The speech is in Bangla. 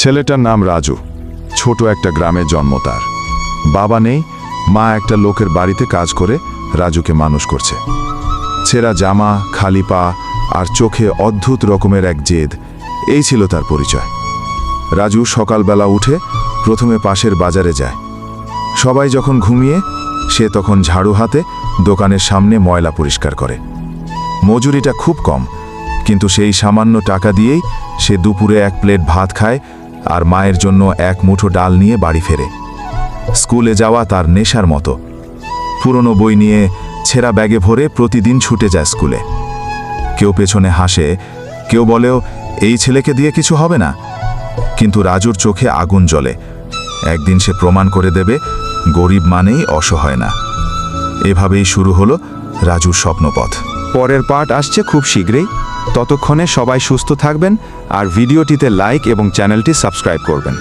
ছেলেটার নাম রাজু। ছোট একটা গ্রামে জন্ম তার। বাবা নেই, মা একটা লোকের বাড়িতে কাজ করে রাজুকে মানুষ করছে। ছেঁড়া জামা, খালি পা আর চোখে অদ্ভুত রকমের এক জেদ, এই ছিল তার পরিচয়। রাজু সকালবেলা উঠে প্রথমে পাশের বাজারে যায়। সবাই যখন ঘুমিয়ে, সে তখন ঝাড়ু হাতে দোকানের সামনে ময়লা পরিষ্কার করে। মজুরিটা খুব কম, কিন্তু সেই সামান্য টাকা দিয়েই সে দুপুরে এক প্লেট ভাত খায় আর মায়ের জন্য এক মুঠো ডাল নিয়ে বাড়ি ফেরে। স্কুলে যাওয়া তার নেশার মতো। পুরনো বই নিয়ে ছেঁড়া ব্যাগে ভরে প্রতিদিন ছুটে যায় স্কুলে। কেউ পেছনে হাসে, কেউ বলেও এই ছেলেকে দিয়ে কিছু হবে না। কিন্তু রাজুর চোখে আগুন জ্বলে। একদিন সে প্রমাণ করে দেবে গরিব মানেই অসহায় না। এভাবেই শুরু হলো রাজুর স্বপ্নপথ। পরের পার্ট আসছে খুব শীঘ্রই। ততক্ষণে সবাই সুস্থ থাকবেন আর ভিডিওটিতে লাইক এবং চ্যানেলটি সাবস্ক্রাইব করবেন।